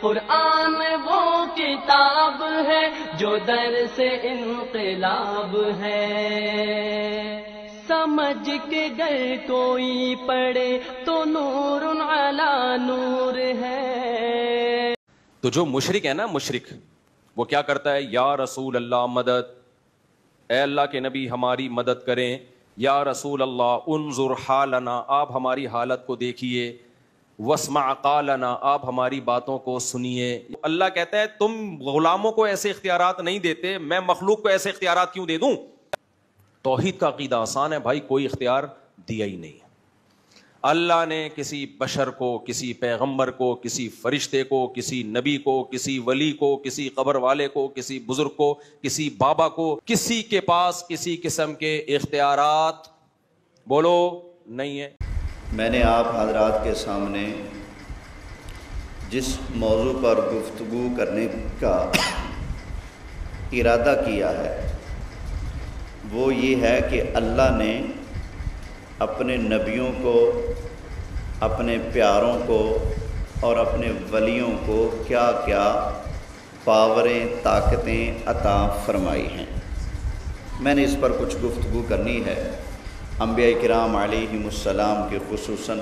قرآن وہ کتاب ہے جو در سے انقلاب ہے، سمجھ کے گر کوئی پڑھے تو نور علی نور ہے۔ تو جو مشرک ہے نا، مشرک وہ کیا کرتا ہے؟ یا رسول اللہ مدد، اے اللہ کے نبی ہماری مدد کریں، یا رسول اللہ انظر حالنا، آپ ہماری حالت کو دیکھیے، واسمع قالنا، آپ ہماری باتوں کو سنیے۔ اللہ کہتا ہے تم غلاموں کو ایسے اختیارات نہیں دیتے، میں مخلوق کو ایسے اختیارات کیوں دے دوں؟ توحید کا عقیدہ آسان ہے بھائی، کوئی اختیار دیا ہی نہیں۔ اللہ نے کسی بشر کو، کسی پیغمبر کو، کسی فرشتے کو، کسی نبی کو، کسی ولی کو، کسی قبر والے کو، کسی بزرگ کو، کسی بابا کو، کسی کے پاس کسی قسم کے اختیارات بولو نہیں ہے۔ میں نے آپ حضرات کے سامنے جس موضوع پر گفتگو کرنے کا ارادہ کیا ہے وہ یہ ہے کہ اللہ نے اپنے نبیوں کو، اپنے پیاروں کو اور اپنے ولیوں کو کیا کیا پاوریں، طاقتیں عطا فرمائی ہیں۔ میں نے اس پر کچھ گفتگو کرنی ہے۔ انبیاء کرام علیہم السلام کے خصوصاً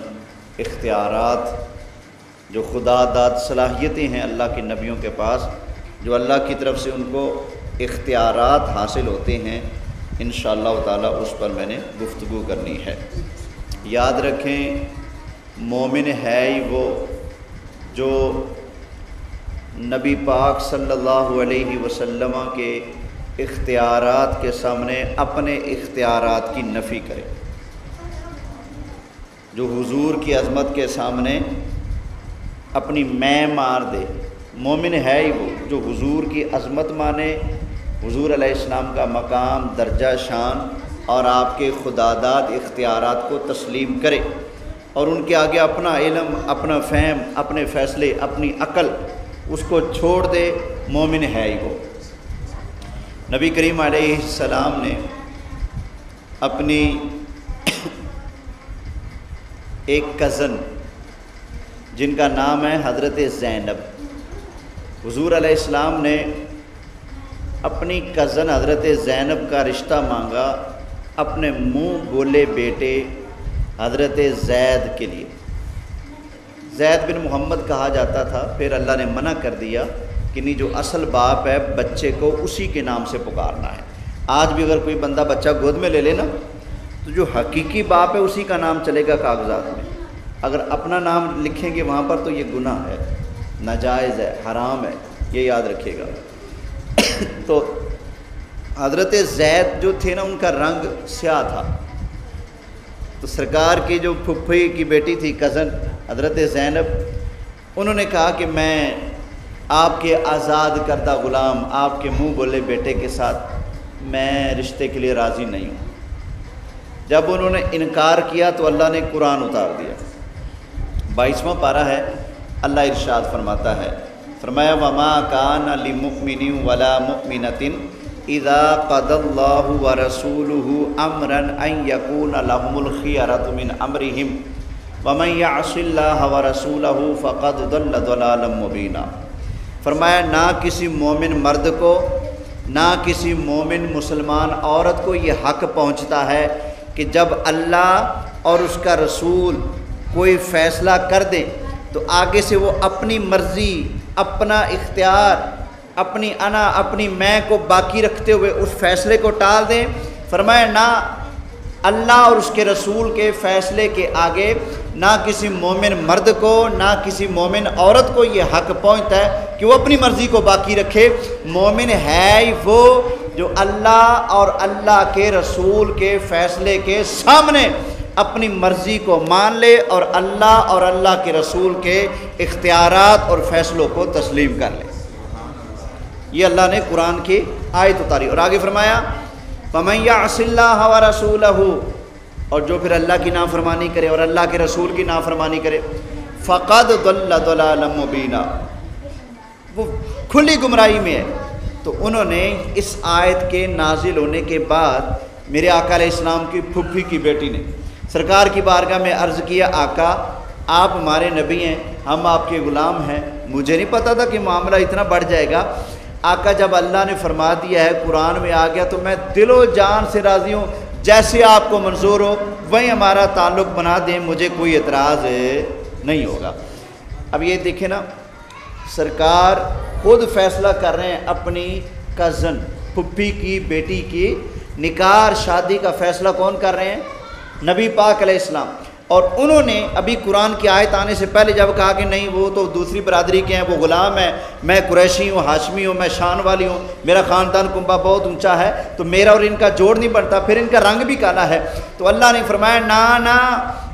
اختیارات، جو خدا داد صلاحیتیں ہیں اللہ کے نبیوں کے پاس، جو اللہ کی طرف سے ان کو اختیارات حاصل ہوتے ہیں، انشاءاللہ تعالی اس پر میں نے گفتگو کرنی ہے۔ یاد رکھیں، مومن ہے ہی وہ جو نبی پاک صلی اللہ علیہ وسلم کے اختیارات کے سامنے اپنے اختیارات کی نفی کرے، جو حضور کی عظمت کے سامنے اپنی میں مار دے۔ مومن ہے ہی وہ جو حضور کی عظمت مانے، حضور علیہ السلام کا مقام، درجہ، شان اور آپ کے خداداد اختیارات کو تسلیم کرے اور ان کے آگے اپنا علم، اپنا فہم، اپنے فیصلے، اپنی عقل اس کو چھوڑ دے۔ مومن ہے ہی وہ۔ نبی کریم علیہ السلام نے اپنی ایک کزن جن کا نام ہے حضرت زینب، حضور علیہ السلام نے اپنی کزن حضرت زینب کا رشتہ مانگا اپنے منہ بولے بیٹے حضرت زید کے لیے۔ زید بن محمد کہا جاتا تھا، پھر اللہ نے منع کر دیا کہ نہیں، جو اصل باپ ہے بچے کو اسی کے نام سے پکارنا ہے۔ آج بھی اگر کوئی بندہ بچہ گود میں لے لے نا تو جو حقیقی باپ ہے اسی کا نام چلے گا کاغذات میں۔ اگر اپنا نام لکھیں گے وہاں پر تو یہ گناہ ہے، ناجائز ہے، حرام ہے، یہ یاد رکھیے گا۔ تو حضرت زید جو تھے نا ان کا رنگ سیاہ تھا، تو سرکار کی جو پھپھی کی بیٹی تھی کزن حضرت زینب، انہوں نے کہا کہ میں آپ کے آزاد کردہ غلام، آپ کے منہ بولے بیٹے کے ساتھ میں رشتے کے لیے راضی نہیں ہوں۔ جب انہوں نے انکار کیا تو اللہ نے قرآن اتار دیا۔ 22واں پارہ ہے، اللہ ارشاد فرماتا ہے، فرمایا وَمَا كَانَ لِمُؤْمِنٍ وَلَا مُؤْمِنَةٍ اِذَا قَضَى اللَّهُ وَرَسُولُهُ أَمْرًا أَن يَكُونَ لَهُمُ الْخِيَرَةُ مِنْ أَمْرِهِمْ وَمَن يَعْصِ اللَّهَ وَرَسُولَهُ فَقَدْ ضَلَّ ضَلَالًا مُبِينًا۔ فرمایا نہ کسی مومن مرد کو، نہ کسی مومن مسلمان عورت کو یہ حق پہنچتا ہے کہ جب اللہ اور اس کا رسول کوئی فیصلہ کر دیں تو آگے سے وہ اپنی مرضی، اپنا اختیار، اپنی انا، اپنی میں کو باقی رکھتے ہوئے اس فیصلے کو ٹال دیں۔ فرمایا نہ اللہ اور اس کے رسول کے فیصلے کے آگے نہ کسی مومن مرد کو، نہ کسی مومن عورت کو یہ حق پہنچتا ہے کہ وہ اپنی مرضی کو باقی رکھے۔ مومن ہے ہی وہ جو اللہ اور اللہ کے رسول کے فیصلے کے سامنے اپنی مرضی کو مان لے اور اللہ اور اللہ کے رسول کے اختیارات اور فیصلوں کو تسلیم کر لے۔ یہ اللہ نے قرآن کی آیت اتاری اور آگے فرمایا فَمَن يَعْصِ اللَّهَ وَرَسُولَهُ، اور جو پھر اللہ کی نافرمانی کرے اور اللہ کے رسول کی نافرمانی کرے، فَقَدْ ضَلَّ ضَلَالًا مُبِينًا، وہ کھلی گمراہی میں ہے۔ تو انہوں نے اس آیت کے نازل ہونے کے بعد میرے آقا علیہ السلام کی پھپھی کی بیٹی نے سرکار کی بارگاہ میں عرض کیا، آقا آپ ہمارے نبی ہیں، ہم آپ کے غلام ہیں، مجھے نہیں پتا تھا کہ معاملہ اتنا بڑھ جائے گا۔ آقا جب اللہ نے فرما دیا ہے، قرآن میں آ گیا، تو میں دل و جان سے راضی ہوں، جیسے آپ کو منظور ہو وہیں ہمارا تعلق بنا دیں، مجھے کوئی اعتراض نہیں ہوگا۔ اب یہ دیکھیں نا، سرکار خود فیصلہ کر رہے ہیں اپنی کزن پھپھی کی بیٹی کی نکاح اور شادی کا فیصلہ کون کر رہے ہیں؟ نبی پاک علیہ السلام۔ اور انہوں نے ابھی قرآن کی آیت آنے سے پہلے جب کہا کہ نہیں وہ تو دوسری برادری کے ہیں، وہ غلام ہے، میں قریشی ہوں، ہاشمی ہوں، میں شان والی ہوں، میرا خاندان کنبہ بہت اونچا ہے، تو میرا اور ان کا جوڑ نہیں بنتا، پھر ان کا رنگ بھی کالا ہے، تو اللہ نے فرمایا نا،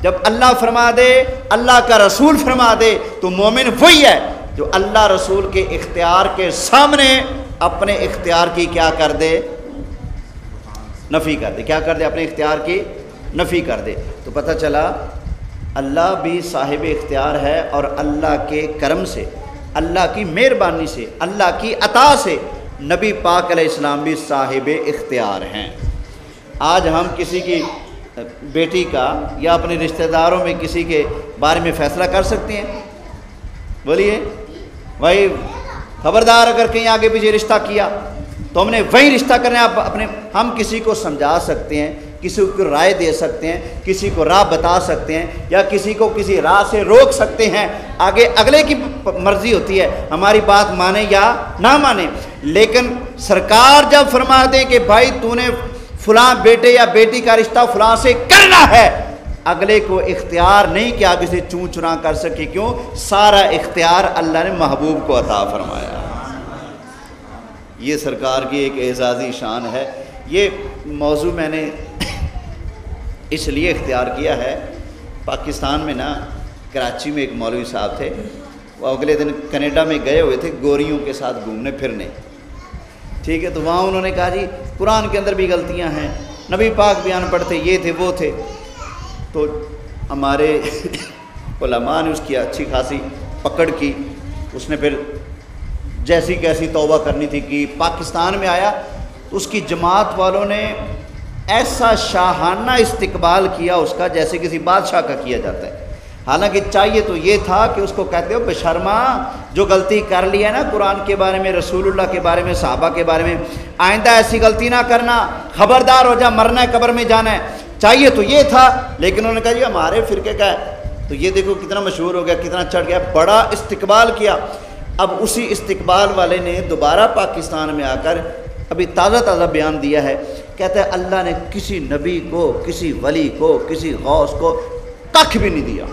جب اللہ فرما دے، اللہ کا رسول فرما دے، تو مومن وہی ہے جو اللہ رسول کے اختیار کے سامنے اپنے اختیار کی کیا کر دے؟ نفی کر دے۔ کیا کر دے؟ اپنے اختیار کی نفی کر دے۔ تو پتہ چلا اللہ بھی صاحب اختیار ہے، اور اللہ کے کرم سے، اللہ کی مہربانی سے، اللہ کی عطا سے نبی پاک علیہ السلام بھی صاحب اختیار ہیں۔ آج ہم کسی کی بیٹی کا یا اپنے رشتہ داروں میں کسی کے بارے میں فیصلہ کر سکتے ہیں؟ بولیے بھائی، خبردار اگر کہیں آگے پیچھے رشتہ کیا تو ہم نے وہی رشتہ کرنا ہے اپنے۔ ہم کسی کو سمجھا سکتے ہیں، کسی کو رائے دے سکتے ہیں، کسی کو راہ بتا سکتے ہیں، یا کسی کو کسی راہ سے روک سکتے ہیں، آگے اگلے کی مرضی ہوتی ہے ہماری بات مانے یا نہ مانے۔ لیکن سرکار جب فرما دیں کہ بھائی تو نے فلاں بیٹے یا بیٹی کا رشتہ فلاں سے کرنا ہے، اگلے کو اختیار نہیں کہ آگے سے چون چرا کر سکے۔ کیوں؟ سارا اختیار اللہ نے محبوب کو عطا فرمایا۔ یہ سرکار کی ایک اعزازی شان ہے۔ یہ موضوع میں نے اس لیے اختیار کیا ہے، پاکستان میں نا کراچی میں ایک مولوی صاحب تھے، وہ اگلے دن کینیڈا میں گئے ہوئے تھے گوریوں کے ساتھ گھومنے پھرنے، ٹھیک ہے، تو وہاں انہوں نے کہا جی قرآن کے اندر بھی غلطیاں ہیں، نبی پاک بیان پڑھتے، یہ تھے وہ تھے۔ تو ہمارے علماء نے اس کی اچھی خاصی پکڑ کی، اس نے پھر جیسی کیسی توبہ کرنی تھی کی۔ پاکستان میں آیا تو اس کی جماعت والوں نے ایسا شاہانہ استقبال کیا اس کا جیسے کسی بادشاہ کا کیا جاتا ہے۔ حالانکہ چاہیے تو یہ تھا کہ اس کو کہتے ہو بشرما، جو غلطی کر لی ہے نا قرآن کے بارے میں، رسول اللہ کے بارے میں، صحابہ کے بارے میں، آئندہ ایسی غلطی نہ کرنا، خبردار ہو جا، مرنا ہے قبر میں جانا ہے۔ چاہیے تو یہ تھا، لیکن انہوں نے کہا یہ ہمارے فرقے کا ہے، تو یہ دیکھو کتنا مشہور ہو گیا، کتنا چڑھ گیا، بڑا استقبال کیا۔ اب اسی استقبال والے نے دوبارہ پاکستان میں آ کر ابھی تازہ بیان دیا ہے، کہتا ہے اللہ نے کسی نبی کو، کسی ولی کو، کسی غوث کو کخ بھی نہیں دیا،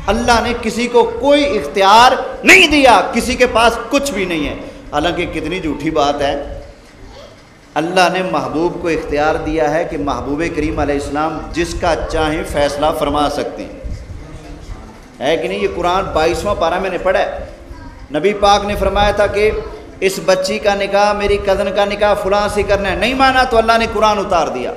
اللہ نے کسی کو کوئی اختیار نہیں دیا، کسی کے پاس کچھ بھی نہیں ہے۔ حالانکہ کتنی جھوٹی بات ہے، اللہ نے محبوب کو اختیار دیا ہے کہ محبوب کریم علیہ السلام جس کا چاہیں فیصلہ فرما سکتے ہیں، ہے کہ نہیں؟ یہ قرآن 22واں پارہ میں نے پڑھا ہے، نبی پاک نے فرمایا تھا کہ اس بچی کا نکاح، میری کزن کا نکاح فلاں سے کرنا ہے، نہیں مانا تو اللہ نے قرآن اتار دیا،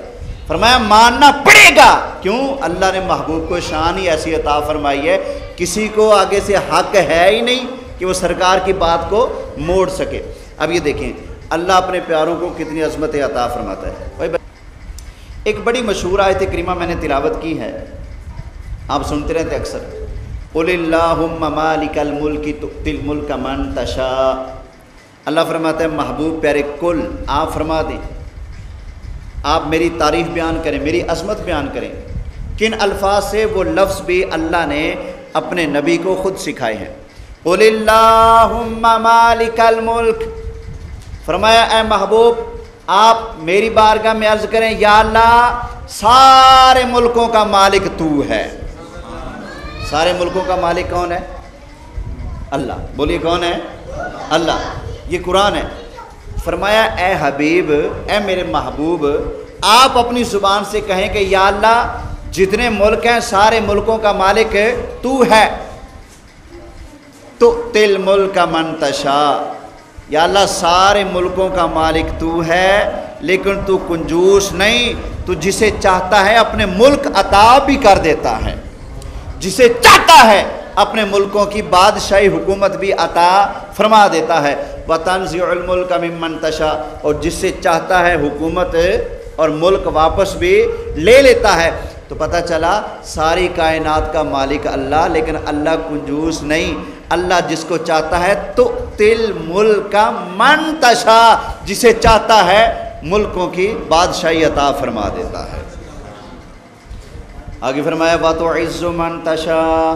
فرمایا ماننا پڑے گا۔ کیوں؟ اللہ نے محبوب کو شان ہی ایسی عطا فرمائی ہے، کسی کو آگے سے حق ہے ہی نہیں کہ وہ سرکار کی بات کو موڑ سکے۔ اب یہ دیکھیں اللہ اپنے پیاروں کو کتنی عظمت عطا فرماتا ہے۔ ایک بڑی مشہور آیت کریمہ میں نے تلاوت کی ہے، آپ سنتے رہتے اکثر، قل اللہم مالک الملک تؤتی الملک من تشاء۔ اللہ فرماتا ہے محبوب پیارے کل آپ فرما دیں، آپ میری تعریف بیان کریں، میری عظمت بیان کریں۔ کن الفاظ سے؟ وہ لفظ بھی اللہ نے اپنے نبی کو خود سکھائے ہیں۔ قل اللہم مالک الملک، فرمایا اے محبوب آپ میری بارگاہ میں عرض کریں یا اللہ سارے ملکوں کا مالک تو ہے۔ سارے ملکوں کا مالک کون ہے؟ اللہ۔ بولیے کون ہے؟ اللہ۔ یہ قرآن ہے۔ فرمایا اے حبیب، اے میرے محبوب، آپ اپنی زبان سے کہیں کہ یا اللہ جتنے ملک ہیں سارے ملکوں کا مالک تو ہے۔ تؤتی الملک من تشاء، یا اللہ سارے ملکوں کا مالک تو ہے، لیکن تو کنجوس نہیں، تو جسے چاہتا ہے اپنے ملک عطا بھی کر دیتا ہے، جسے چاہتا ہے اپنے ملکوں کی بادشاہی حکومت بھی عطا فرما دیتا ہے۔ وَتَنزِعُ الْمُلْكَ مِمَّن تَشَاءُ، اور جس سے چاہتا ہے حکومت اور ملک واپس بھی لے لیتا ہے۔ تو پتہ چلا ساری کائنات کا مالک اللہ، لیکن اللہ کنجوس نہیں، اللہ جس کو چاہتا ہے تو تل ملک من تشاء، جسے چاہتا ہے ملکوں کی بادشاہی عطا فرما دیتا ہے۔ آگے فرمایا وَتُعِزُّ مَن تَشَاءُ،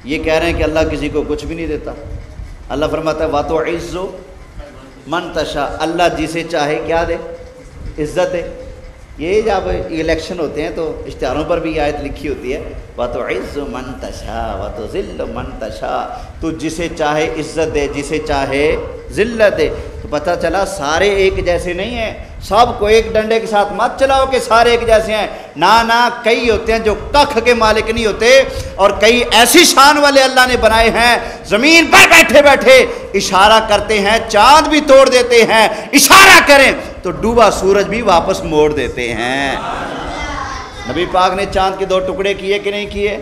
یہ کہہ رہے ہیں کہ اللہ کسی کو کچھ بھی نہیں دیتا۔ اللہ فرماتا ہے وَتُعِزُّ مَن تَشَاءُ، اللہ جسے چاہے کیا دے؟ عزت دے۔ یہ جب الیکشن ہوتے ہیں تو اشتہاروں پر بھی آیت لکھی ہوتی ہے وَتُعِزُّ مَن تَشَاءُ وَتُذِلُّ مَن تَشَاءُ، تو جسے چاہے عزت دے، جسے چاہے ذلت دے۔ تو پتہ چلا سارے ایک جیسے نہیں ہیں، سب کو ایک ڈنڈے کے ساتھ مت چلاؤ کہ سارے ایک جیسے ہیں، نہ کئی ہوتے ہیں جو ککھ کے مالک نہیں ہوتے، اور کئی ایسی شان والے اللہ نے بنائے ہیں زمین پر بیٹھے بیٹھے اشارہ کرتے ہیں، چاند بھی توڑ دیتے ہیں، اشارہ کریں تو ڈوبا سورج بھی واپس موڑ دیتے ہیں۔ نبی پاک نے چاند کے 2 ٹکڑے کیے کہ نہیں کیے؟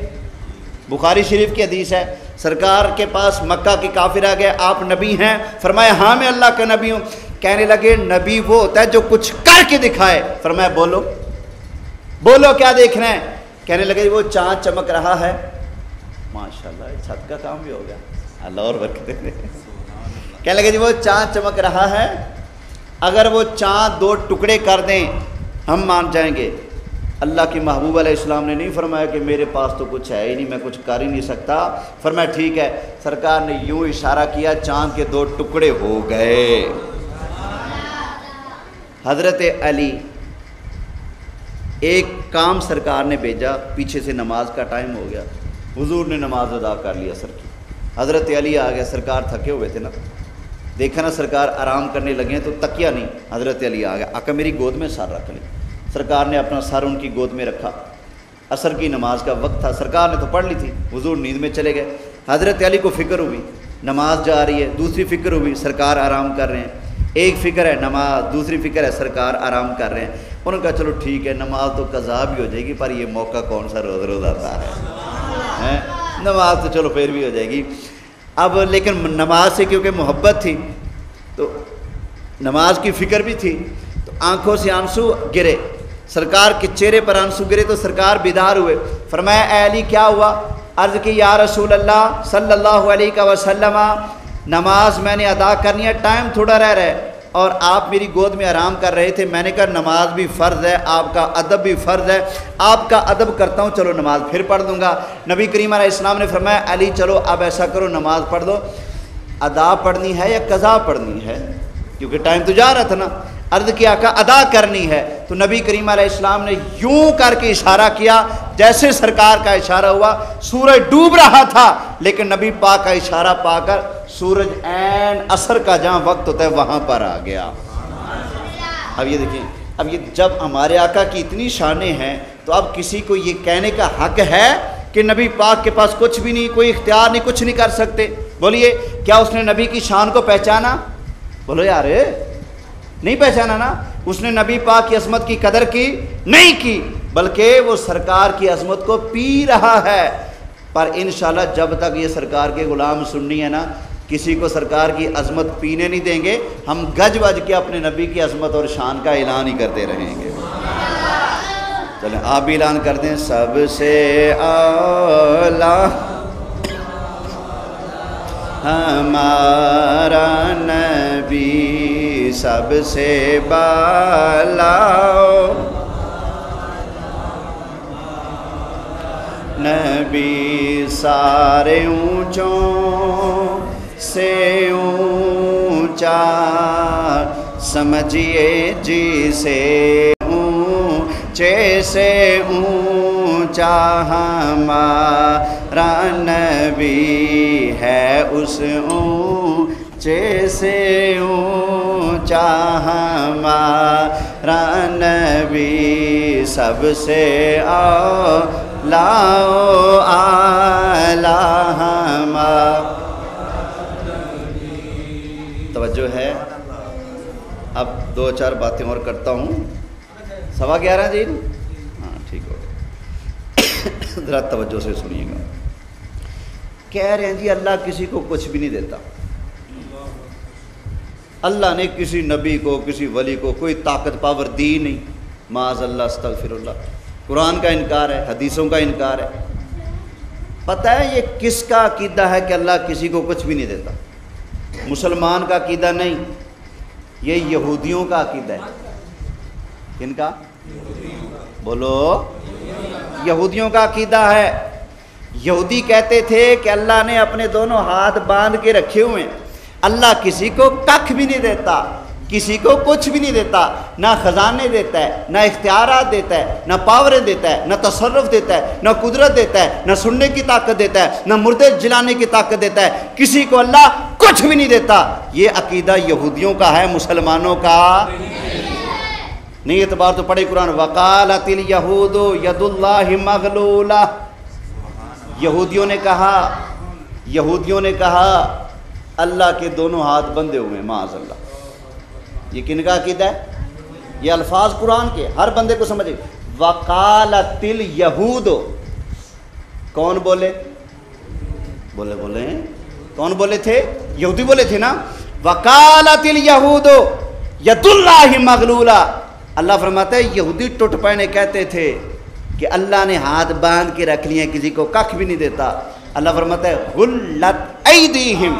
بخاری شریف کی حدیث ہے، سرکار کے پاس مکہ کی کافر آ گئے، آپ نبی ہیں؟ فرمایا ہاں میں اللہ کا نبی ہوں۔ کہنے لگے نبی وہ ہوتا ہے جو کچھ کر کے دکھائے۔ فرمایا بولو بولو کیا دیکھنا ہے؟ کہنے لگے وہ چاند چمک رہا ہے۔ ماشاءاللہ چھت کا کام بھی ہو گیا، اللہ اور برکت دے۔ کہنے لگے جی وہ چاند چمک رہا ہے، اگر وہ چاند 2 ٹکڑے کر دیں ہم مان جائیں گے۔ اللہ کی محبوب علیہ السلام نے نہیں فرمایا کہ میرے پاس تو کچھ ہے ہی نہیں، میں کچھ کر ہی نہیں سکتا۔ فرمایا ٹھیک ہے۔ سرکار نے یوں اشارہ کیا، چاند کے 2 ٹکڑے ہو گئے۔ حضرت علی ایک کام سرکار نے بھیجا، پیچھے سے نماز کا ٹائم ہو گیا، حضور نے نماز ادا کر لی عصر کی۔ حضرت علی آ گیا، سرکار تھکے ہوئے تھے نا، دیکھا نا سرکار آرام کرنے لگے ہیں تو تکیہ نہیں، حضرت علی آ گیا، آقا میری گود میں سر رکھ لیں۔ سرکار نے اپنا سر ان کی گود میں رکھا، عصر کی نماز کا وقت تھا، سرکار نے تو پڑھ لی تھی، حضور نیند میں چلے گئے۔ حضرت علی کو فکر ہوئی نماز جا رہی ہے، دوسری فکر ہوئی سرکار آرام کر رہے ہیں، ایک فکر ہے نماز، دوسری فکر ہے سرکار آرام کر رہے ہیں۔ انہوں نے کہا چلو ٹھیک ہے نماز تو قضا بھی ہو جائے گی، پر یہ موقع کون سا روز روز آتا ہے، نماز تو چلو پھر بھی ہو جائے گی۔ اب لیکن نماز سے کیونکہ محبت تھی تو نماز کی فکر بھی تھی، تو آنکھوں سے آنسو گرے، سرکار کے چہرے پر آنسو گرے تو سرکار بیدار ہوئے۔ فرمایا اے علی کیا ہوا؟ عرض کی یا رسول اللہ صلی اللہ علیہ وسلم، نماز میں نے ادا کرنی ہے، ٹائم تھوڑا رہ رہا ہے، اور آپ میری گود میں آرام کر رہے تھے، میں نے کہا نماز بھی فرض ہے، آپ کا ادب بھی فرض ہے، آپ کا ادب کرتا ہوں، چلو نماز پھر پڑھ دوں گا۔ نبی کریم علیہ السلام نے فرمایا علی چلو اب ایسا کرو نماز پڑھ دو، ادا پڑھنی ہے یا قضا پڑھنی ہے؟ کیونکہ ٹائم تو جا رہا تھا نا۔ عرض کیا کہ ادا کرنی ہے، تو نبی کریم علیہ السلام نے یوں کر کے اشارہ کیا، جیسے سرکار کا اشارہ ہوا سورج ڈوب رہا تھا، لیکن نبی پاک کا اشارہ پا کر سورج عین عصر کا جہاں وقت ہوتا ہے وہاں پر آ گیا۔ اب یہ دیکھیں، اب یہ جب ہمارے آقا کی اتنی شانیں ہیں تو اب کسی کو یہ کہنے کا حق ہے کہ نبی پاک کے پاس کچھ بھی نہیں، کوئی اختیار نہیں، کچھ نہیں کر سکتے؟ بولیے کیا اس نے نبی کی شان کو پہچانا؟ بولو یار نہیں پہچانا نا، اس نے نبی پاک کی عظمت کی قدر کی نہیں کی، بلکہ وہ سرکار کی عظمت کو پی رہا ہے۔ پر انشاءاللہ جب تک یہ سرکار کے غلام سننی ہے نا، کسی کو سرکار کی عظمت پینے نہیں دیں گے، ہم گج بج کے اپنے نبی کی عظمت اور شان کا اعلان ہی کرتے رہیں گے۔ چلیں آپ بھی اعلان کر دیں، سب سے اعلیٰ ہمارا نبی، سب سے بالا نبی، سارے اونچوں سے اونچا، سمجھیے جسے اونچے سے اونچا ہمارا نبی ہے، اس اونچے سے اونچا ہمارا نبی، سب سے اعلیٰ ہمارا۔ توجہ ہے، اب 2-4 باتیں اور کرتا ہوں، 11:15 جی، ہاں ٹھیک ہو گیا، ذرا توجہ سے سنیے گا۔ کہہ رہے ہیں جی اللہ کسی کو کچھ بھی نہیں دیتا، اللہ نے کسی نبی کو کسی ولی کو کوئی طاقت پاور دی نہیں، معاذ اللہ استغفر اللہ۔ قرآن کا انکار ہے، حدیثوں کا انکار ہے۔ پتہ ہے یہ کس کا عقیدہ ہے کہ اللہ کسی کو کچھ بھی نہیں دیتا؟ مسلمان کا عقیدہ نہیں، یہ یہودیوں کا عقیدہ ہے۔ کن کا؟ بولو، یہودیوں کا عقیدہ ہے۔ یہودی کہتے تھے کہ اللہ نے اپنے دونوں ہاتھ باندھ کے رکھے ہوئے ہیں، اللہ کسی کو ککھ بھی نہیں دیتا، کسی کو کچھ بھی نہیں دیتا، نہ خزانے دیتا ہے، نہ اختیارات دیتا ہے، نہ پاوریں دیتا ہے، نہ تصرف دیتا ہے، نہ قدرت دیتا ہے، نہ سننے کی طاقت دیتا ہے، نہ مردے جلانے کی طاقت دیتا ہے، کسی کو اللہ کچھ بھی نہیں دیتا۔ یہ عقیدہ یہودیوں کا ہے، مسلمانوں کا نہیں۔ اعتبار تو پڑھے قرآن، وقالت الیہود ید اللہ مغلولہ، یہودیوں نے کہا اللہ کے دونوں ہاتھ بندھے ہوئے ہیں، معاذ اللہ۔ یہ کن کا عقیدہ ہے؟ یہ الفاظ قرآن کے، ہر بندے کو سمجھے۔ وقالت الیہود، کون بولے؟ بولے کون بولے تھے؟ یہودی بولے تھے نا۔ وقالت الیہود ید اللہ مغلولہ، اللہ فرماتا ہے یہودی ٹوٹ پڑنے کہتے تھے کہ اللہ نے ہاتھ باندھ کے رکھ لیے، کسی کو ککھ بھی نہیں دیتا۔ اللہ فرماتا ہے غلت ایدیہم،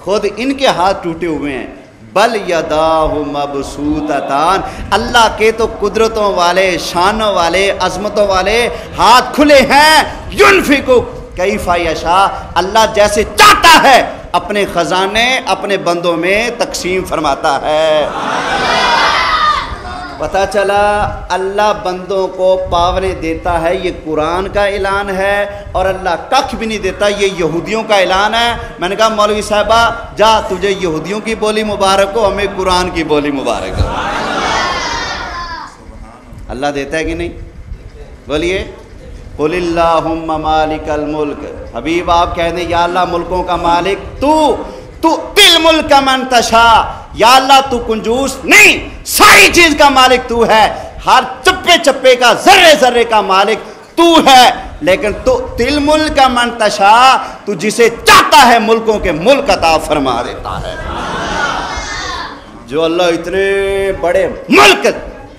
خود ان کے ہاتھ ٹوٹے ہوئے ہیں۔ بل یداہ مبسوطتان، اللہ کے تو قدرتوں والے، شانوں والے، عظمتوں والے ہاتھ کھلے ہیں۔ ینفق کیف یشاء، اللہ جیسے چاہتا ہے اپنے خزانے اپنے بندوں میں تقسیم فرماتا ہے۔ پتہ چلا اللہ بندوں کو پاوریں دیتا ہے، یہ قرآن کا اعلان ہے، اور اللہ ککھ بھی نہیں دیتا، یہ یہودیوں کا اعلان ہے۔ میں نے کہا مولوی صاحبہ جا، تجھے یہودیوں کی بولی مبارک ہو، ہمیں قرآن کی بولی مبارک ہو۔ اللہ دیتا ہے کہ نہیں؟ بولیے قل اللہم مالک الملک، حبیب آپ کہہ دیں یا اللہ ملکوں کا مالک تو تل ملک من تشاء، یا اللہ تو کنجوس نہیں، ساری چیز کا مالک تو ہے، ہر چپے چپے کا، ذرے ذرے کا مالک تو ہے، لیکن تو تل ملک من تشاء، تو جسے چاہتا ہے ملکوں کے ملک عطا فرما دیتا ہے۔ جو اللہ اتنے بڑے ملک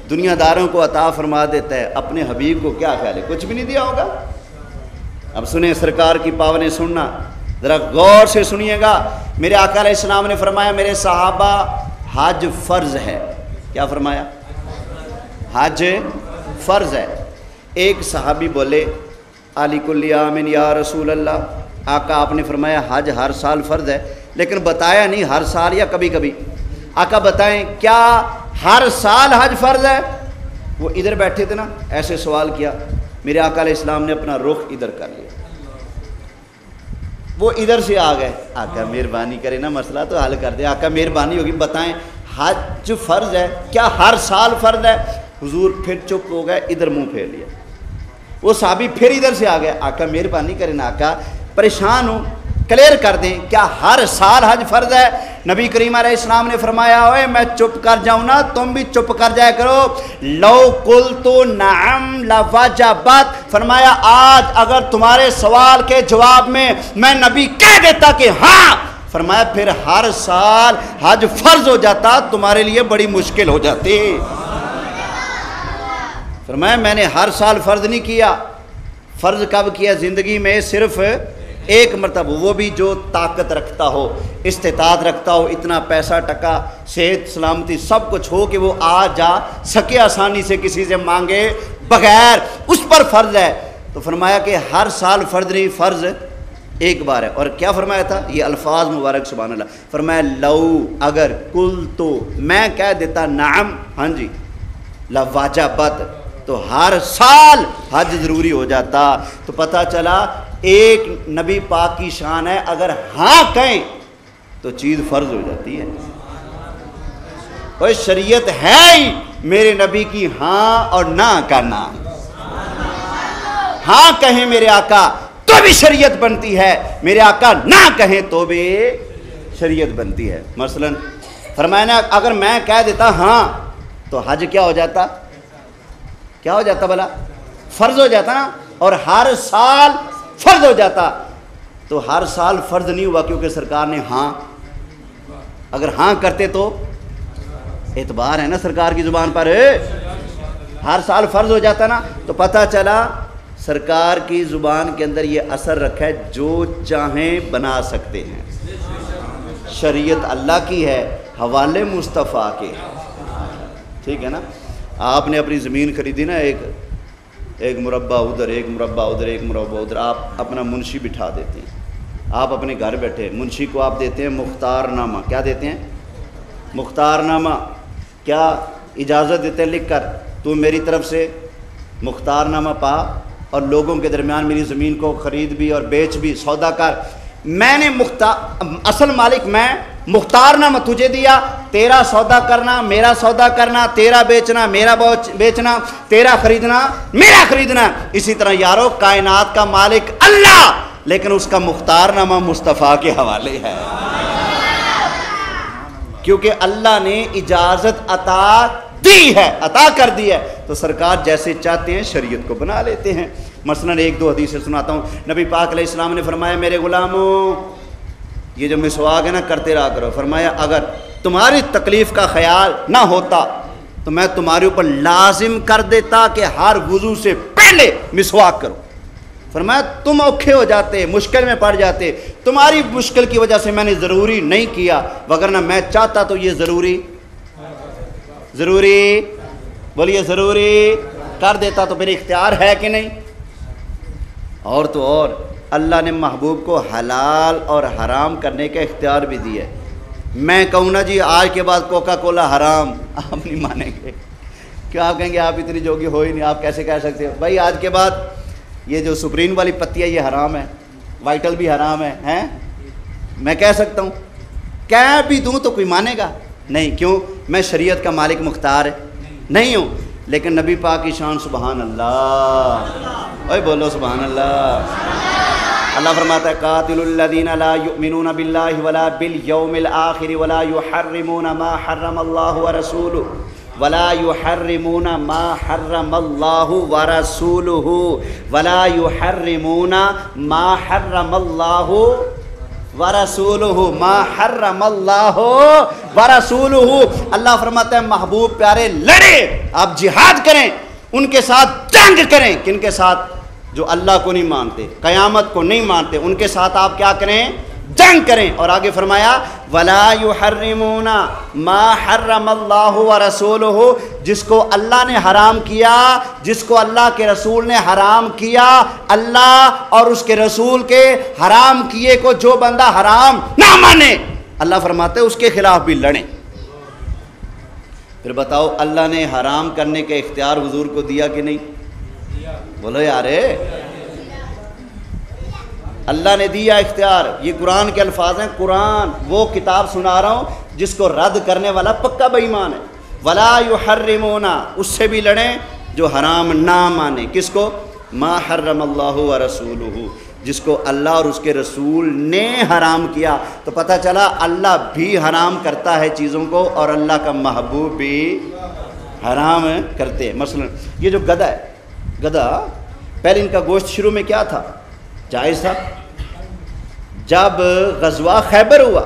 دنیا داروں کو عطا فرما دیتا ہے، اپنے حبیب کو کیا خیال ہے کچھ بھی نہیں دیا ہوگا؟ اب سنیں سرکار کی پاونیں، سننا ذرا غور سے سنیے گا۔ میرے آقا علیہ السلام نے فرمایا میرے صحابہ حج فرض ہے۔ کیا فرمایا؟ حج فرض ہے۔ ایک صحابی بولے علی کل عام یا رسول اللہ، آقا آپ نے فرمایا حج ہر سال فرض ہے، لیکن بتایا نہیں ہر سال یا کبھی کبھی۔ آقا بتائیں کیا ہر سال حج فرض ہے؟ وہ ادھر بیٹھے تھے نا، ایسے سوال کیا، میرے آقا علیہ السلام نے اپنا رخ ادھر کر لیا، وہ ادھر سے آ گئے۔ آقا مہربانی کرے نا، مسئلہ تو حل کر دے، آقا مہربانی ہوگی، بتائیں حج فرض ہے، کیا ہر سال فرض ہے؟ حضور پھر چپ ہو گئے، ادھر منہ پھیر لیا۔ وہ صحابی پھر ادھر سے آ گئے، آقا مہربانی کرے نا، آقا پریشان ہوں، کلیئر کر دیں کیا ہر سال حج فرض ہے؟ نبی کریم علیہ السلام نے فرمایا ہوئے میں چپ کر جاؤں نا تم بھی چپ کر جایا کرو، لو قلت نعم لوجبت، فرمایا آج اگر تمہارے سوال کے جواب میں نبی کہہ دیتا کہ ہاں، فرمایا پھر ہر سال حج فرض ہو جاتا، تمہارے لیے بڑی مشکل ہو جاتی۔ فرمایا میں نے ہر سال فرض نہیں کیا، فرض کب کیا؟ زندگی میں صرف ایک مرتبہ، وہ بھی جو طاقت رکھتا ہو، استطاعت رکھتا ہو، اتنا پیسہ ٹکا، صحت سلامتی سب کچھ ہو کہ وہ آ جا سکے آسانی سے کسی سے مانگے بغیر، اس پر فرض ہے۔ تو فرمایا کہ ہر سال فرض نہیں، فرض ایک بار ہے۔ اور کیا فرمایا تھا؟ یہ الفاظ مبارک سبحان اللہ، فرمایا لو اگر کل تو میں کہہ دیتا نعم ہاں جی لواجبت، تو ہر سال حج ضروری ہو جاتا۔ تو پتہ چلا ایک نبی پاک کی شان ہے، اگر ہاں کہیں تو چیز فرض ہو جاتی ہے۔ اور شریعت ہے ہی میرے نبی کی ہاں اور نہ کا نام، ہاں کہیں میرے آقا تو بھی شریعت بنتی ہے، میرے آقا نہ کہیں تو بھی شریعت بنتی ہے۔ مثلا فرمایا نا اگر میں کہہ دیتا ہاں تو حج کیا ہو جاتا؟ کیا ہو جاتا بھلا؟ فرض ہو جاتا نا، اور ہر سال فرض ہو جاتا۔ تو ہر سال فرض نہیں ہوا کیونکہ سرکار نے ہاں، اگر ہاں کرتے تو اعتبار ہے نا سرکار کی زبان پر، ہر سال فرض ہو جاتا نا تو پتہ چلا سرکار کی زبان کے اندر یہ اثر رکھا ہے جو چاہیں بنا سکتے ہیں. شریعت اللہ کی ہے، حوالے مصطفیٰ کے. ٹھیک ہے نا. آپ نے اپنی زمین خریدی نا، ایک مربع ادھر، ایک مربع ادھر، ایک مربع ادھر، آپ اپنا منشی بٹھا دیتے ہیں. آپ اپنے گھر بیٹھے، منشی کو آپ دیتے ہیں مختار نامہ. کیا دیتے ہیں؟ مختار نامہ. کیا اجازت دیتے ہیں لکھ کر تو میری طرف سے مختار نامہ پا اور لوگوں کے درمیان میری زمین کو خرید بھی اور بیچ بھی، سودا کر. میں نے اصل مالک میں، مختار نامہ تجھے دیا، تیرا سودا کرنا میرا سودا کرنا، تیرا بیچنا میرا بیچنا، تیرا خریدنا میرا خریدنا. اسی طرح یارو کائنات کا مالک اللہ، لیکن اس کا مختار نامہ مصطفیٰ کے حوالے ہے، کیونکہ اللہ نے اجازت عطا دی ہے، عطا کر دی ہے. تو سرکار جیسے چاہتے ہیں شریعت کو بنا لیتے ہیں. مثلا ایک دو حدیث سناتا ہوں. نبی پاک علیہ السلام نے فرمایا میرے غلاموں یہ جو مسواک ہے نا کرتے رہا کرو. فرمایا اگر تمہاری تکلیف کا خیال نہ ہوتا تو میں تمہارے اوپر لازم کر دیتا کہ ہر وضو سے پہلے مسواک کرو. فرمایا تم اوکھے ہو جاتے، مشکل میں پڑ جاتے، تمہاری مشکل کی وجہ سے میں نے ضروری نہیں کیا، وگرنہ میں چاہتا تو یہ ضروری بولیے ضروری کر دیتا. تو میرے اختیار ہے کہ نہیں؟ اور تو اور اللہ نے محبوب کو حلال اور حرام کرنے کا اختیار بھی دیا ہے. میں کہوں نا جی آج کے بعد کوکا کولا حرام، آپ نہیں مانیں گے. کیا آپ کہیں گے آپ اتنی جوگی ہو ہی نہیں، آپ کیسے کہہ سکتے ہو؟ بھائی آج کے بعد یہ جو سپرین والی پتی ہے یہ حرام ہے، وائٹل بھی حرام ہے، ہیں؟ میں کہہ سکتا ہوں، کہہ بھی دوں تو کوئی مانے گا نہیں. کیوں؟ میں شریعت کا مالک مختار نہیں ہوں. لیکن نبی پاک کی شان سبحان اللہ، اوے بولو سبحان اللہ. اللہ فرماتا ہے قاتل الذین لا یؤمنون باللہ ولا بالیوم الآخر ولا یحرمون ما حرم اللہ ورسولہ ولا يحرمون ما حرم اللہ ورسولہ ولا يحرمون ما حرم اللہ ورسولہ ما حرم اللہ ورسولہ. اللہ فرماتا ہے محبوب پیارے لڑے، آپ جہاد کریں، ان کے ساتھ جنگ کریں. کن کے ساتھ؟ جو اللہ کو نہیں مانتے، قیامت کو نہیں مانتے، ان کے ساتھ آپ کیا کریں؟ جنگ کریں. اور آگے فرمایا وَلَا يُحَرِّمُونَ مَا حَرَّمَ اللَّهُ وَرَسُولُهُ، جس کو اللہ نے حرام کیا، جس کو اللہ کے رسول نے حرام کیا، اللہ اور اس کے رسول کے حرام کیے کو جو بندہ حرام نہ مانے، اللہ فرماتے ہیں اس کے خلاف بھی لڑیں. پھر بتاؤ اللہ نے حرام کرنے کا اختیار حضور کو دیا کہ نہیں؟ بولو یارے، اللہ نے دیا اختیار. یہ قرآن کے الفاظ ہیں. قرآن وہ کتاب سنا رہا ہوں جس کو رد کرنے والا پکا بے ایمان ہے. ولا یحرمون، اس سے بھی لڑیں جو حرام نہ مانے. کس کو؟ ما حرم اللہ ورسولہ، جس کو اللہ اور اس کے رسول نے حرام کیا. تو پتہ چلا اللہ بھی حرام کرتا ہے چیزوں کو اور اللہ کا محبوب بھی حرام کرتے ہیں. مثلا یہ جو گدھا ہے، گدھا پہلے ان کا گوشت شروع میں کیا تھا؟ جائز تھا. جب غزوہ خیبر ہوا،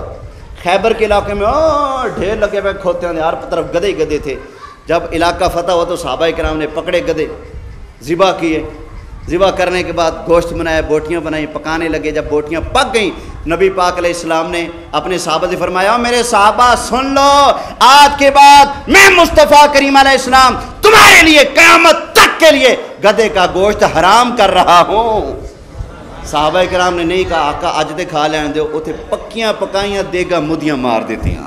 خیبر کے علاقے میں ڈھیر لگے ہوئے کھوتے ہیں، ہر طرف گدھے ہی گدھے تھے. جب علاقہ فتح ہوا تو صحابہ کرام نے پکڑے گدھے، ذبح کیے. ذبح کرنے کے بعد گوشت بنایا، بوٹیاں بنائیں، پکانے لگے. جب بوٹیاں پک گئیں، نبی پاک علیہ السلام نے اپنے صحابہ سے فرمایا میرے صحابہ سن لو، آج کے بعد میں مصطفیٰ کریم علیہ السلام تمہارے لیے قیامت تک کے لیے گدھے کا گوشت حرام کر رہا ہوں. صحابہ کرام نے نہیں کہا آقا اج دے کھا لین دیو، اتنے پکیاں پکائیاں دیگا مدیاں مار دیتی ہیں.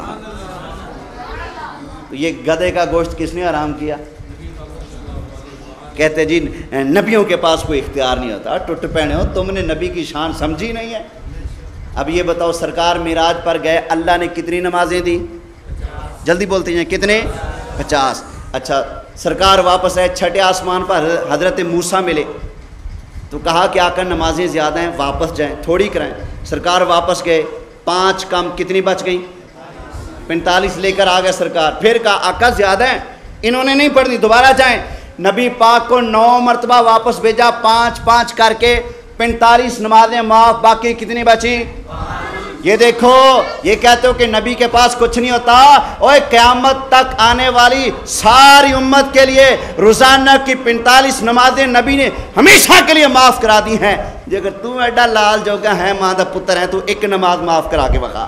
یہ گدھے کا گوشت کس نے حرام کیا؟ کہتے جی نبیوں کے پاس کوئی اختیار نہیں ہوتا. ٹوٹ پہنے ہو، تم نے نبی کی شان سمجھی نہیں ہے. اب یہ بتاؤ سرکار معراج پر گئے، اللہ نے کتنی نمازیں دی؟ جلدی بولتے ہیں کتنے؟ 50. اچھا سرکار واپس آئے، چھٹے آسمان پر حضرت موسیٰ ملے تو کہا کہ آقا نمازیں زیادہ ہیں، واپس جائیں، تھوڑی کرائیں. سرکار واپس گئے، 5 کم کتنی بچ گئیں؟ 45 لے کر آ گئے سرکار. پھر کہا آقا زیادہ ہیں، انہوں نے نہیں پڑھنی، دوبارہ جائیں. نبی پاک کو 9 مرتبہ واپس بھیجا، 5 5 کر کے 45 نمازیں معاف، باقی کتنی بچیں؟ یہ دیکھو یہ کہتے ہو کہ نبی کے پاس کچھ نہیں ہوتا، اوے قیامت تک آنے والی ساری امت کے لیے روزانہ کی 45 نمازیں نبی نے ہمیشہ کے لیے معاف کرا دی ہیں۔ جی اگر تو ایڈا لال جوگا ہے، ماں دا پتر ہے، تو ایک نماز معاف کرا کے بخا،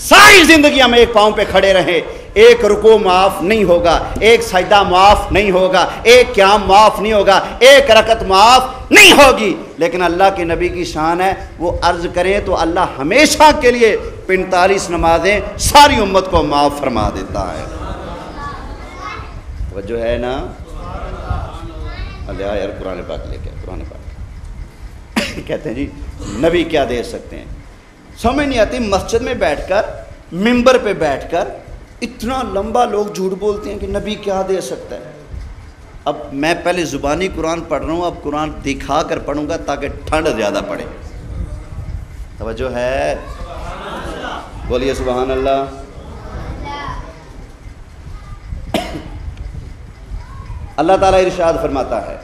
ساری زندگی ہم ایک پاؤں پہ کھڑے رہے، ایک رکوع معاف نہیں ہوگا، ایک سجدہ معاف نہیں ہوگا، ایک قیام معاف نہیں ہوگا، ایک رکعت معاف نہیں ہوگی، لیکن اللہ کے نبی کی شان ہے وہ عرض کریں تو اللہ ہمیشہ کے لیے 45 نمازیں ساری امت کو معاف فرما دیتا ہے۔ توجہ ہے نا؟ اللہ یار قرآن پاک لے کے قرآن پاک کہتے ہیں جی نبی کیا دے سکتے ہیں، سمجھ نہیں آتی۔ مسجد میں بیٹھ کر، ممبر پہ بیٹھ کر اتنا لمبا لوگ جھوٹ بولتے ہیں کہ نبی کیا دے سکتا ہے۔ اب میں پہلے زبانی قرآن پڑھ رہا ہوں، اب قرآن دکھا کر پڑھوں گا تاکہ ٹھنڈ زیادہ پڑے۔ توجہ ہے؟ بولیے سبحان اللہ۔ اللہ تعالیٰ ارشاد فرماتا ہے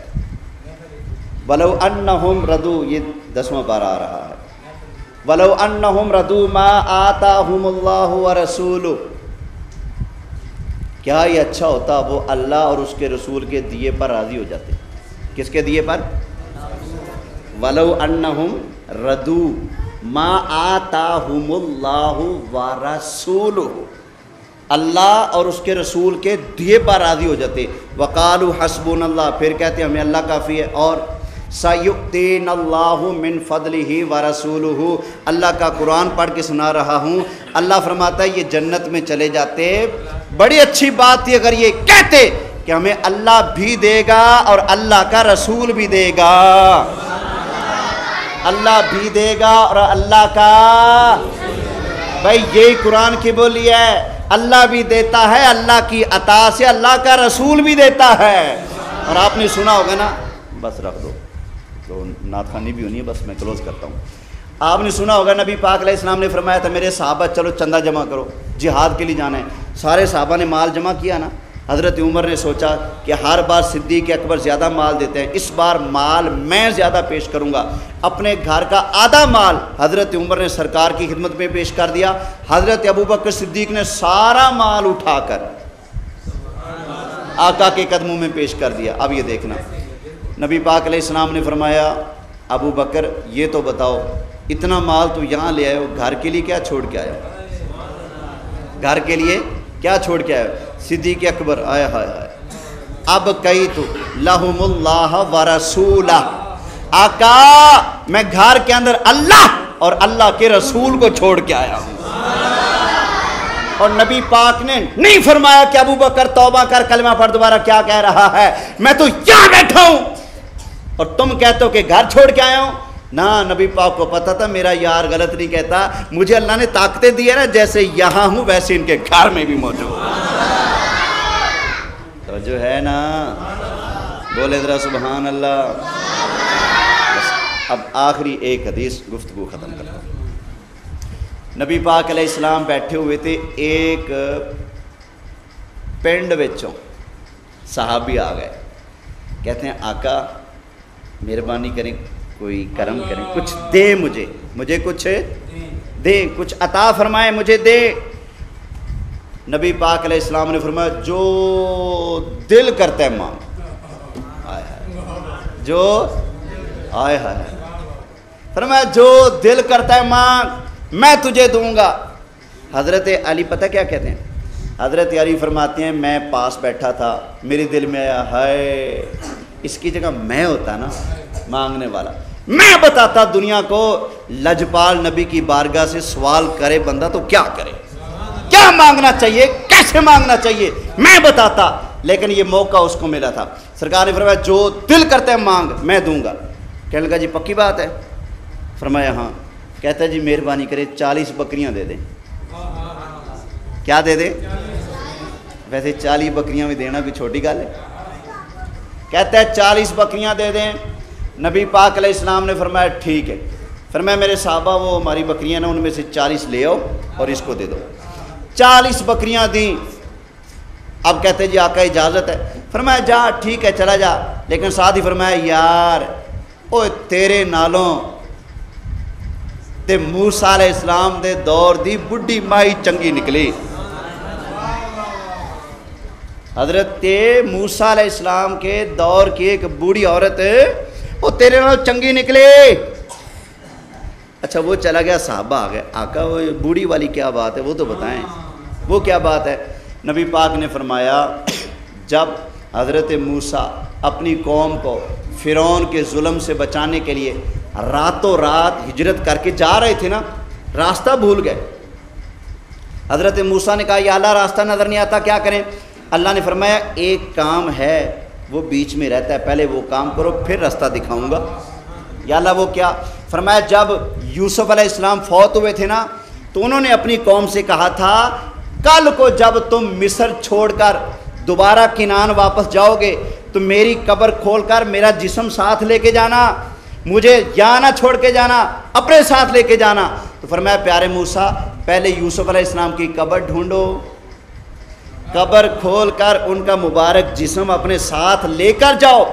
وَلَوْ أَنَّهُمْ رَضُوا، یہ 10واں پارہ آ رہا ہے، وَلَوْ أَنَّهُمْ رَضُوا مَا آتَاهُمُ اللَّهُ وَرَسُولُهُ، کیا یہ اچھا ہوتا وہ اللہ اور اس کے رسول کے دیے پر راضی ہو جاتے۔ کس کے دیے پر؟ وَلَوْ أَنَّهُمْ رَضُوا مَا آتَاهُمُ اللَّهُ وَرَسُولُهُ، اللہ اور اس کے رسول کے دیے پر راضی ہو جاتے۔ وَقَالُوا حَسْبُنَا اللَّهُ، پھر کہتے ہیں ہمیں اللہ کافی ہے، اور سَيُؤْتِينَ اللَّهُ مِنْ فَضْلِهِ وَرَسُولُهُ، اللہ کا قرآن پڑھ کے سنا رہا ہوں، اللہ فرماتا ہے یہ جنت میں چلے جاتے۔ بڑی اچھی بات تھی اگر یہ کہتے کہ ہمیں اللہ بھی دے گا اور اللہ کا رسول بھی دے گا، اللہ بھی دے گا اور اللہ کا، بھائی یہی قرآن کی بولی ہے، اللہ بھی دیتا ہے، اللہ کی عطا سے اللہ کا رسول بھی دیتا ہے۔ اور آپ نے سنا ہوگا نا، بس رکھ دو تو نعت خوانی بھی ہونی ہے، بس میں کلوز کرتا ہوں۔ آپ نے سنا ہوگا نبی پاک علیہ السلام نے فرمایا تھا میرے صحابہ چلو چندہ جمع کرو، جہاد کے لیے جانا ہے۔ سارے صحابہ نے مال جمع کیا نا، حضرت عمر نے سوچا کہ ہر بار صدیق اکبر زیادہ مال دیتے ہیں، اس بار مال میں زیادہ پیش کروں گا۔ اپنے گھر کا آدھا مال حضرت عمر نے سرکار کی خدمت میں پیش کر دیا، حضرت ابوبکر صدیق نے سارا مال اٹھا کر آقا کے قدموں میں پیش کر دیا۔ اب یہ دیکھنا، نبی پاک علیہ السلام نے فرمایا ابو بکر یہ تو بتاؤ اتنا مال تو یہاں لے آئے ہو، گھر کے لیے کیا چھوڑ کے آئے ہو؟ گھر کے لیے کیا چھوڑ کے آئے ہو؟ صدیق اکبر آئے ہائے ہائے، اب کئی تو لہم اللہ ورسولہ، آقا میں گھر کے اندر اللہ اور اللہ کے رسول کو چھوڑ کے آیا ہوں۔ اور نبی پاک نے نہیں فرمایا کہ ابو بکر توبہ کر کلمہ پڑھ، دوبارہ کیا کہہ رہا ہے، میں تو یہاں بیٹھا ہوں اور تم کہتے ہو کہ گھر چھوڑ کے آیا ہوں۔ نہ، نبی پاک کو پتا تھا میرا یار غلط نہیں کہتا، مجھے اللہ نے طاقتیں دی ہے نا، جیسے یہاں ہوں ویسے ان کے گھر میں بھی موجود۔ تو جو ہے نا، بولے ذرا سبحان اللہ۔ اب آخری ایک حدیث گفتگو ختم کرتا ہوں۔ نبی پاک علیہ السلام بیٹھے ہوئے تھے، ایک پنڈ وچوں صحابی آ گئے، کہتے ہیں آقا مہربانی کریں، کوئی کرم کریں، کچھ دے مجھے کچھ دے، کچھ عطا فرمائے مجھے دے۔ نبی پاک علیہ السلام نے فرمایا جو دل کرتا ہے مانگ، آئے ہائے، جو آئے ہائے، فرمایا جو دل کرتا ہے مانگ میں تجھے دوں گا۔ حضرت علی پتہ کیا کہتے ہیں؟ حضرت علی فرماتے ہیں میں پاس بیٹھا تھا، میرے دل میں آیا ہائے اس کی جگہ میں ہوتا نا مانگنے والا، میں بتاتا دنیا کو لجپال نبی کی بارگاہ سے سوال کرے بندہ تو کیا کرے، کیا مانگنا چاہیے، کیسے مانگنا چاہیے، میں بتاتا، لیکن یہ موقع اس کو ملا تھا۔ سرکار نے فرمایا جو دل کرتا ہے مانگ میں دوں گا۔ کہنے لگا جی پکی بات ہے؟ فرمایا ہاں۔ کہتا ہے جی مہربانی کرے 40 بکریاں دے دیں۔ کیا دے دیں؟ ویسے 40 بکریاں بھی دینا کوئی چھوٹی گل ہے؟ کہتا ہے 40 بکریاں دے دیں۔ نبی پاک علیہ السلام نے فرمایا ٹھیک ہے۔ فرمایا میرے صحابہ وہ ہماری بکریاں نا ان میں سے 40 لے آؤ اور اس کو دے دو۔ 40 بکریاں دیں۔ اب کہتے جی آقا اجازت ہے؟ فرمایا جا ٹھیک ہے چلا جا، لیکن ساتھ ہی فرمایا یار اوہ تیرے نالوں تے موسیٰ علیہ السلام دے دور دی بڑھی مائی چنگی نکلی. حضرت موسیٰ علیہ السلام کے دور کی ایک بوڑھی عورت وہ تیرے نال چنگی نکلے. اچھا وہ چلا گیا, صحابہ آ گئے, آقا وہ بوڑھی والی کیا بات ہے وہ تو بتائیں, وہ کیا بات ہے؟ نبی پاک نے فرمایا جب حضرت موسیٰ اپنی قوم کو فرعون کے ظلم سے بچانے کے لیے راتوں رات ہجرت کر کے جا رہے تھے نا, راستہ بھول گئے. حضرت موسیٰ نے کہا یا اللہ راستہ نظر نہیں آتا, کیا کریں؟ اللہ نے فرمایا ایک کام ہے وہ بیچ میں رہتا ہے, پہلے وہ کام کرو پھر راستہ دکھاؤں گا. یا اللہ وہ کیا؟ فرمایا جب یوسف علیہ السلام فوت ہوئے تھے نا تو انہوں نے اپنی قوم سے کہا تھا کل کو جب تم مصر چھوڑ کر دوبارہ کنعان واپس جاؤ گے تو میری قبر کھول کر میرا جسم ساتھ لے کے جانا, مجھے یہاں نہ چھوڑ کے جانا, اپنے ساتھ لے کے جانا. تو فرمایا پیارے موسیٰ پہلے یوسف علیہ السلام کی قبر ڈھونڈو, قبر کھول کر ان کا مبارک جسم اپنے ساتھ لے کر جاؤ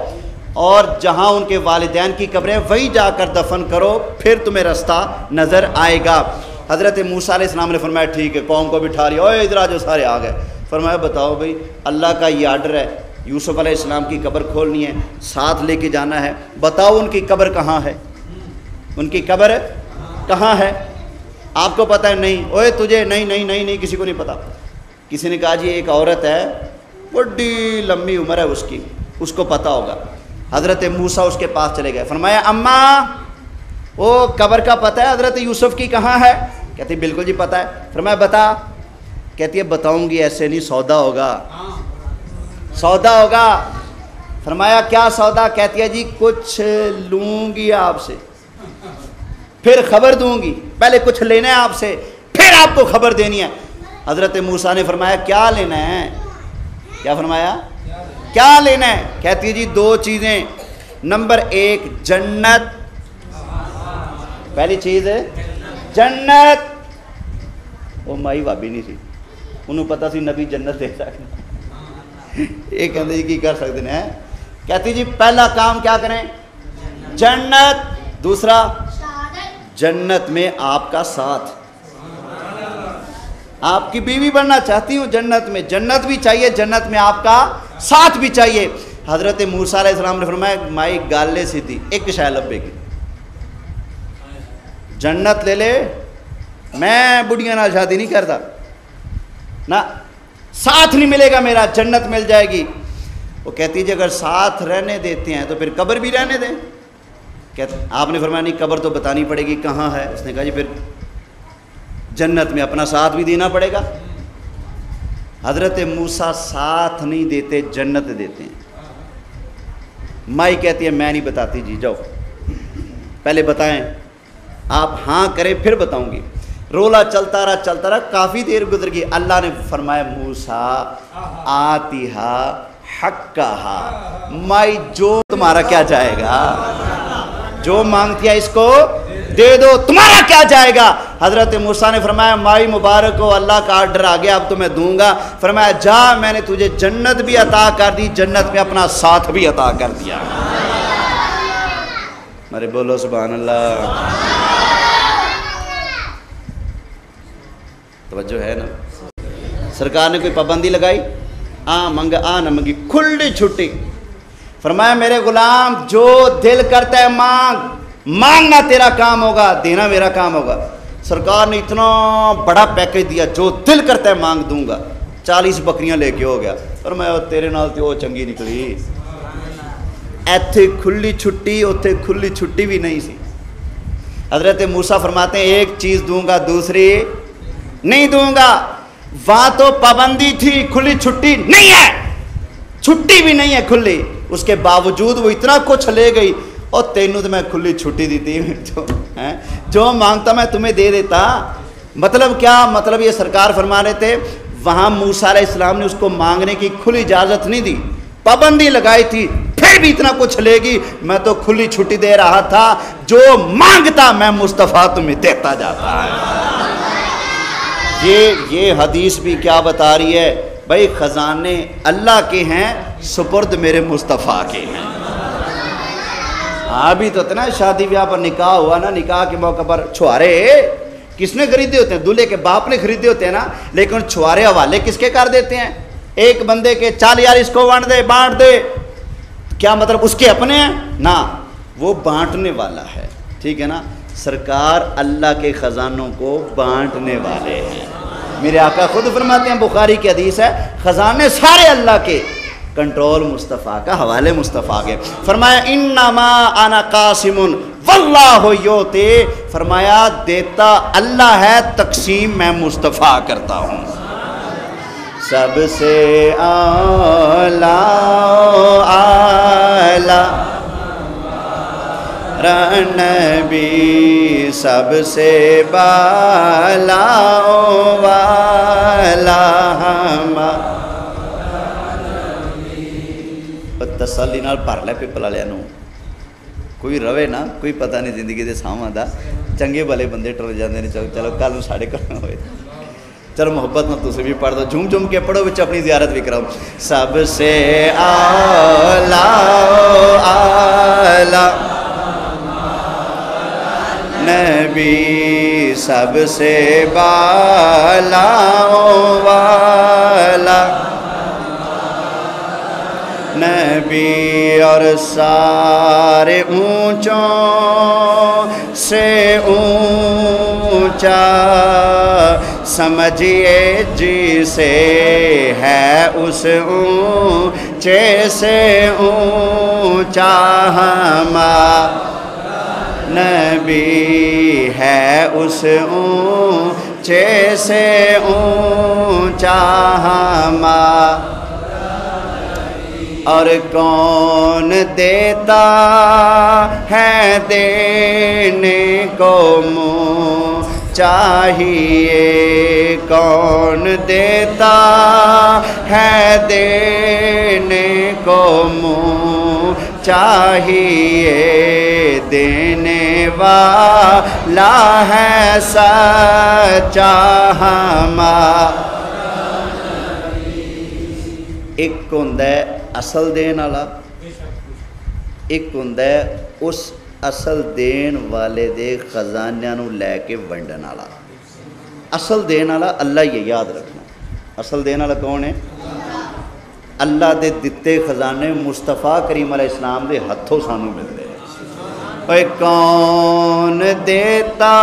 اور جہاں ان کے والدین کی قبریں وہیں جا کر دفن کرو, پھر تمہیں راستہ نظر آئے گا. حضرت موسیٰ علیہ السلام نے فرمایا ٹھیک ہے, قوم کو بٹھا لیا, اوے ادھر آ جو, سارے آ گئے. فرمایا بتاؤ بھئی اللہ کا یہ آرڈر ہے, یوسف علیہ السلام کی قبر کھولنی ہے, ساتھ لے کے جانا ہے, بتاؤ ان کی قبر کہاں ہے, ان کی قبر کہاں ہے؟ آپ کو پتہ ہے؟ نہیں. اوے تجھے نہیں کسی کو نہیں پتہ. کسی نے کہا جی ایک عورت ہے بڑی لمبی عمر ہے اس کی, اس کو پتہ ہوگا. حضرت موسیٰ اس کے پاس چلے گئے, فرمایا اماں وہ قبر کا پتہ ہے حضرت یوسف کی کہاں ہے؟ کہتی بالکل جی پتہ ہے. فرمایا بتا. کہتی ہے بتاؤں گی ایسے نہیں, سودا ہوگا, سودا ہوگا. فرمایا کیا سودا؟ کہتی ہے جی کچھ لوں گی آپ سے پھر خبر دوں گی, پہلے کچھ لینا ہے آپ سے پھر آپ کو خبر دینی ہے. حضرت موسیٰ نے فرمایا کیا لینا ہے؟ کیا فرمایا؟ کیا لینا ہے؟ کہتی ہے جی دو چیزیں, نمبر ایک جنت, پہلی چیز ہے جنت. وہ مائی بھابی نہیں سی, انہوں پتا سی نبی جنت دے سکتے, یہ کہتے جی کی کر سکتے ہیں. کہتی جی پہلا کام کیا کریں؟ جنت. دوسرا جنت میں آپ کا ساتھ, آپ کی بیوی بننا چاہتی ہوں جنت میں, جنت بھی چاہیے, جنت میں آپ کا ساتھ بھی چاہیے. حضرت موسیٰ علیہ السلام نے فرمایا مائی گالے سی تھی ایک شے لبے کی, جنت لے لے, میں بڑھیاں نہ شادی نہیں کرتا نا, ساتھ نہیں ملے گا میرا, جنت مل جائے گی. وہ کہتی جی اگر ساتھ رہنے دیتے ہیں تو پھر قبر بھی رہنے دیں. آپ نے فرمایا نہیں قبر تو بتانی پڑے گی کہاں ہے. اس نے کہا جی پھر جنت میں اپنا ساتھ بھی دینا پڑے گا. حضرت موسیٰ ساتھ نہیں دیتے, جنت دیتے ہیں. مائی کہتی ہے میں نہیں بتاتی جی, جاؤ پہلے بتائیں. آپ ہاں کریں پھر بتاؤں گی. رولا چلتا رہا, کافی دیر گزر گئی. اللہ نے فرمایا موسیٰ آتیہا حقہا, مائی جو تمہارا کیا جائے گا, جو مانگتی ہے اس کو دے دو, تمہارا کیا جائے گا. حضرت موسیٰ نے فرمایا مائی مبارک ہو, اللہ کا آرڈر آ گیا, اب تو میں دوں گا. فرمایا جا, میں نے تجھے جنت بھی عطا کر دی, جنت میں اپنا ساتھ بھی عطا کر دیا. میرے بولو سبحان اللہ. توجہ ہے نا. سرکار نے کوئی پابندی لگائی؟ منگا نہ منگی, کھلی چھٹی. فرمایا میرے غلام جو دل کرتا ہے مانگ, مانگنا تیرا کام ہوگا, دینا میرا کام ہوگا. سرکار نے اتنا بڑا پیکج دیا, جو دل کرتا ہے مانگ دوں گا. 40 بکریاں لے کے ہو گیا. فرمایا تیرے نال تے وہ چنگی نکلی, ایتھے کھلی چھٹی اوتھے کھلی چھٹی بھی نہیں سی. حضرت موسیٰ فرماتے ہیں ایک چیز دوں گا دوسری نہیں دوں گا. وہاں تو پابندی تھی, کھلی چھٹی نہیں ہے, چھٹی بھی نہیں ہے کھلی, اس کے باوجود وہ اتنا کچھ لے گئی. اور تینوں تو میں کھلی چھٹی دیتی, جو مانگتا میں تمہیں دے دیتا. مطلب کیا؟ مطلب یہ سرکار فرما رہے تھے وہاں موسیٰ علیہ السلام نے اس کو مانگنے کی کھلی اجازت نہیں دی, پابندی لگائی تھی, پھر بھی اتنا کچھ لے گی. میں تو کھلی چھٹی دے رہا تھا, جو مانگتا میں مصطفیٰ تمہیں دیتا جاتا ہے. یہ حدیث بھی کیا بتا رہی ہے بھائی, خزانے اللہ کے ہیں, سپرد میرے مصطفیٰ کے ہیں. ہاں بھی تو اتنا شادی بیاہ پر نکاح ہوا نا، نکاح کے موقع پر چھوارے کس نے خریدے ہوتے ہیں؟ دولہے کے باپ نے خریدے ہوتے ہیں نا، لیکن چھوارے حوالے کس کے کر دیتے ہیں؟ ایک بندے کے چال یار اس کو بانٹ دے، کیا مطلب اس کے اپنے ہیں؟ نہ، وہ بانٹنے والا ہے، ٹھیک ہے نا؟ سرکار اللہ کے خزانوں کو بانٹنے والے ہیں۔ میرے آقا خود فرماتے ہیں، بخاری کی حدیث ہے، خزانے سارے اللہ کے، کنٹرول مصطفیٰ کا، حوالے مصطفیٰ کے۔ فرمایا انما انا قاسم واللہ یؤتی، فرمایا دیتا اللہ ہے، تقسیم میں مصطفیٰ کرتا ہوں۔ سب سے اعلیٰ نبی، سب سے بالا والا ہمارا، تسلی نال بھر لے پیپل والے نو، کوئی روے نا، کوئی پتہ نہیں زندگی دے ساواں دا، چنگے بھلے بندے ٹر جاندے نے، چلو کل نوں ساڈے گھر ہوئے، چلو محبت نال تسی بھی پڑھ دو، جھوم جھوم کے پڑھو، وچ اپنی زیارت بھی کراؤ۔ سب سے اعلیٰ نبی، سب سے بالا والا نبی، اور سارے اونچوں سے اونچا، سمجھیے جسے ہے اس اونچے سے اونچا ہمارا نبی ہے، اس اونچے سے اونچا ہمارا، اور کون دیتا ہے دینے کو منہ چاہیے، کون دیتا ہے دینے کو منہ چاہیے، دینے والا ہے سچا ہمارا۔ ایک ہوندا ہے اصل دین والا، ایک ہوندا ہے اس اصل دین والے دے خزانیاں نو لے کے ونڈن والا۔ اصل دین والا اللہ، یہ یاد رکھنا، اصل دین والا کون ہے؟ اللہ دے دتے خزانے مصطفیٰ کریم علیہ السلام دے ہتھوں سانو ملتے ہیں۔ اے کون دیتا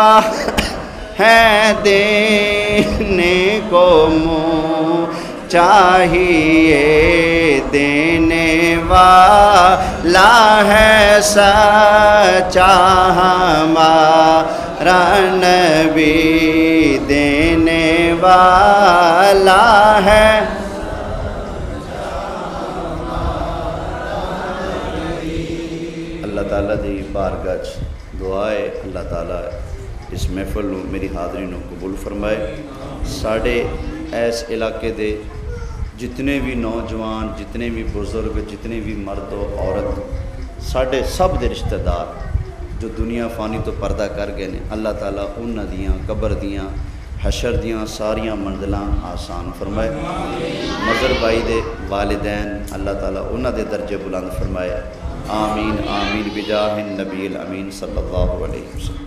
ہے دینے کو منہ چاہیے، دینے والا ہے سچا ہمارا نبی، دینے والا ہے۔ اللہ تعالیٰ دی بارگاہ دعا ہے، اللہ تعالیٰ اس محفل نو، میری حاضری نو قبول فرمائے۔ ساڑھے ایس علاقے دے جتنے بھی نوجوان، جتنے بھی بزرگ، جتنے بھی مرد و عورت، ساڑھے سب دے رشتہ دار جو دنیا فانی تو پردہ کر گئے نے، اللہ تعالیٰ انہاں دیاں قبر دیاں حشر دیاں ساریاں منزلاں آسان فرمائے۔ مظہر بھائی دے والدین، اللہ تعالیٰ انہاں دے درجے بلند فرمائے۔ آمین آمین بجاہ النبی الامین صلی اللہ علیہ وسلم۔